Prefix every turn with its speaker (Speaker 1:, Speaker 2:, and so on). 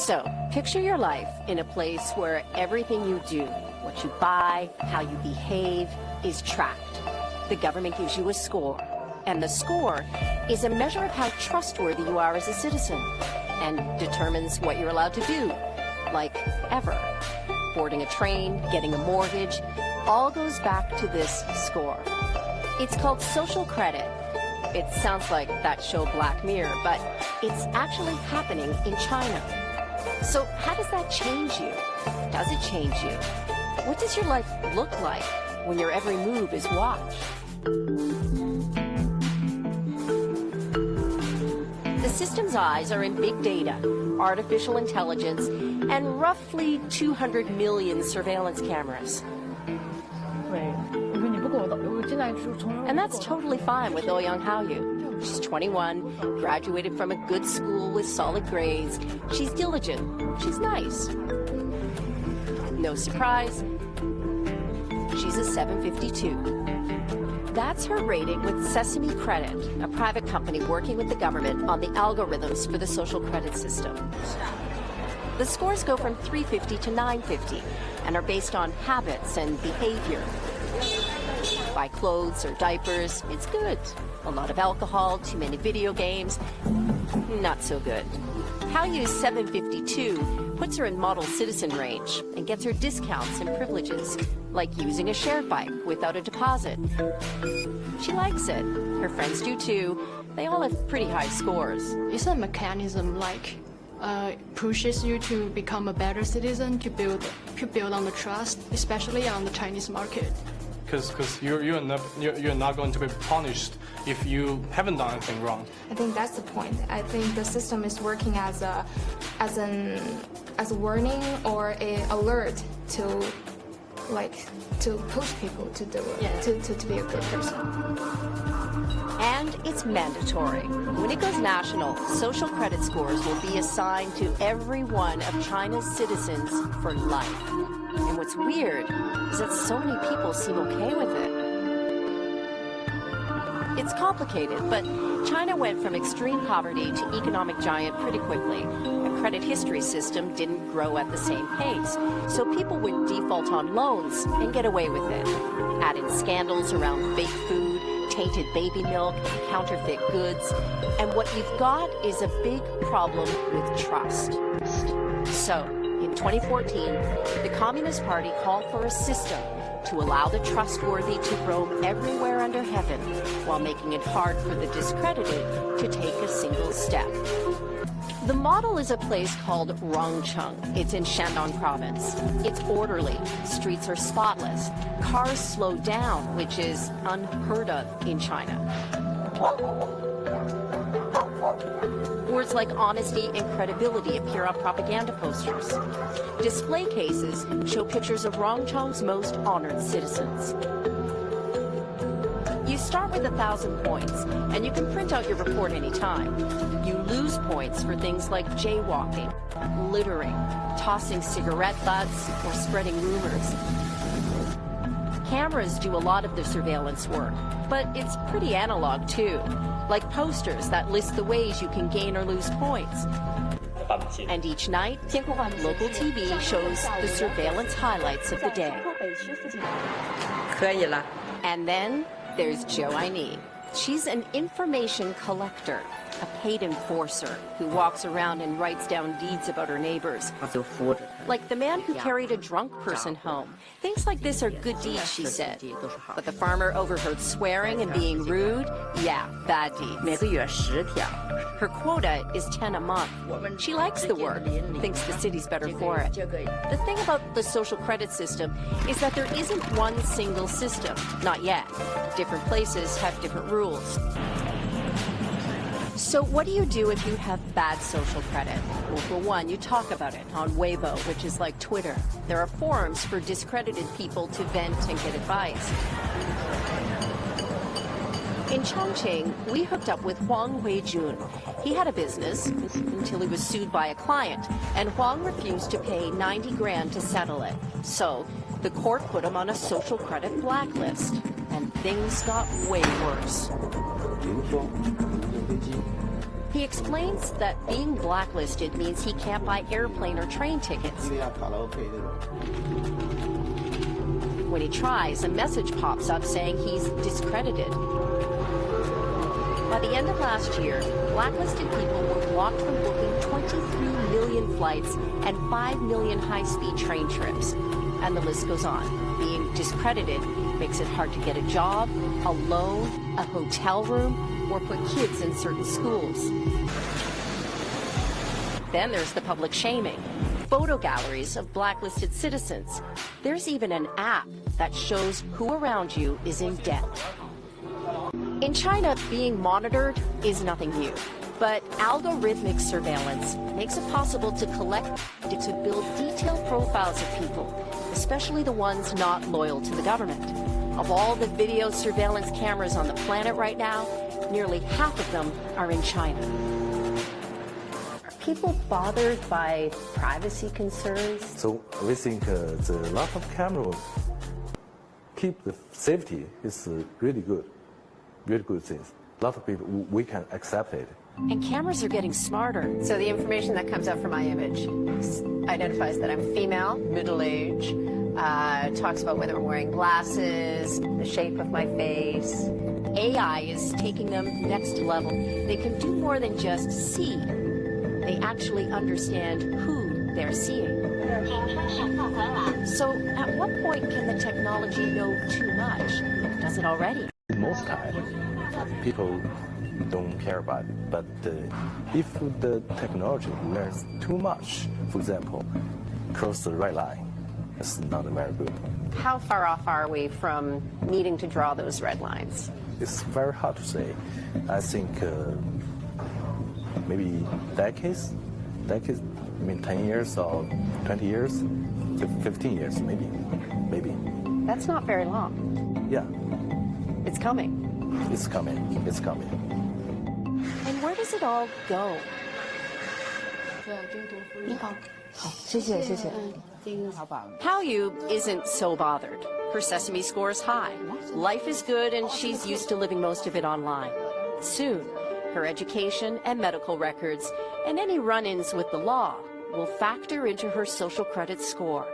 Speaker 1: So, picture your life in a place where everything you do, what you buy, how you behave, is tracked. The government gives you a score, and the score is a measure of how trustworthy you are as a citizen and determines what you're allowed to do, like ever. Boarding a train, getting a mortgage, all goes back to this score. It's called social credit. It sounds like that show Black Mirror, but it's actually happening in China. So how does that change you? Does it change you? What does your life look like when your every move is watched? The system's eyes are in big data, artificial intelligence, and roughly 200 million surveillance cameras. And that's totally fine with Ouyang Haoyu. She's 21, graduated from a good school with solid grades. She's diligent. She's nice. No surprise, she's a 752. That's her rating with Sesame Credit, a private company working with the government on the algorithms for the social credit system. The scores go from 350 to 950 and are based on habits and behavior. Buy clothes or diapers, it's good. A lot of alcohol, too many video games, not so good. Haoyu's 752 puts her in model citizen range and gets her discounts and privileges, like using a shared bike without a deposit. She likes it. Her friends do too. They all have pretty high scores.
Speaker 2: It's a mechanism like pushes you to become a better citizen, to build on the trust, especially on the Chinese market.
Speaker 3: Because you're not going to be punished if you haven't done anything wrong.
Speaker 4: I think that's the point. I think the system is working as a warning or an alert to push people to do it, to be a good person.
Speaker 1: And it's mandatory. When it goes national, social credit scores will be assigned to every one of China's citizens for life. And what's weird is that so many people seem okay with it. It's complicated, but China went from extreme poverty to economic giant pretty quickly. A credit history system didn't grow at the same pace, so people would default on loans and get away with it. Add in scandals around fake food, tainted baby milk, counterfeit goods, and what you've got is a big problem with trust. So, in 2014, the Communist Party called for a system to allow the trustworthy to roam everywhere under heaven while making it hard for the discredited to take a single step. The model is a place called Rongcheng. It's in Shandong province. It's orderly. Streets are spotless. Cars slow down, which is unheard of in China. Words like honesty and credibility appear on propaganda posters. Display cases show pictures of Rongcheng's most honored citizens. You start with 1,000 points, and you can print out your report anytime. You lose points for things like jaywalking, littering, tossing cigarette butts, or spreading rumors. Cameras do a lot of the surveillance work, but it's pretty analog too, like posters that list the ways you can gain or lose points. And each night, local TV shows the surveillance highlights of the day. And then there's Zhou Aini. She's an information collector, a paid enforcer who walks around and writes down deeds about her neighbors. Like the man who carried a drunk person home. Things like this are good deeds, she said. But the farmer overheard swearing and being rude? Yeah, bad deeds. Her quota is 10 a month. She likes the work, thinks the city's better for it. The thing about the social credit system is that there isn't one single system. Not yet. Different places have different rules. So what do you do if you have bad social credit? Well, for one, you talk about it on Weibo, which is like Twitter. There are forums for discredited people to vent and get advice. In Chongqing, we hooked up with Huang Huijun. He had a business until he was sued by a client, and Huang refused to pay 90 grand to settle it. So the court put him on a social credit blacklist, and things got way worse. He He explains that being blacklisted means he can't buy airplane or train tickets. When he tries, a message pops up saying he's discredited. By the end of last year, blacklisted people were blocked from booking 23 million flights and 5 million high-speed train trips. And the list goes on. Being discredited makes it hard to get a job, a loan, a hotel room, or put kids in certain schools. Then there's the public shaming. Photo galleries of blacklisted citizens. There's even an app that shows who around you is in debt. In China, being monitored is nothing new. But algorithmic surveillance makes it possible to to build detailed profiles of people, especially the ones not loyal to the government. Of all the video surveillance cameras on the planet right now, nearly half of them are in China. Are people bothered by privacy concerns?
Speaker 5: So we think the lot of cameras keep the safety is really good things. A lot of people, we can accept it.
Speaker 1: And cameras are getting smarter.
Speaker 6: So the information that comes up from my image identifies that I'm female, middle-aged, talks about whether I'm wearing glasses, the shape of my face.
Speaker 1: AI is taking them next level. They can do more than just see. They actually understand who they're seeing. So at what point can the technology know too much? Does it already?
Speaker 5: Most time, people don't care about it. But if the technology learns too much, for example, cross the red line, it's not very good.
Speaker 6: How far off are we from needing to draw those red lines?
Speaker 5: It's very hard to say. I think maybe decades, I mean 10 years or 20 years, 15 years, maybe.
Speaker 6: That's not very long.
Speaker 5: Yeah.
Speaker 6: It's coming.
Speaker 5: It's coming.
Speaker 1: And where does it all go? Hao Yu isn't so bothered. Her Sesame score is high. Life is good and she's used to living most of it online. Soon, her education and medical records and any run-ins with the law will factor into her social credit score.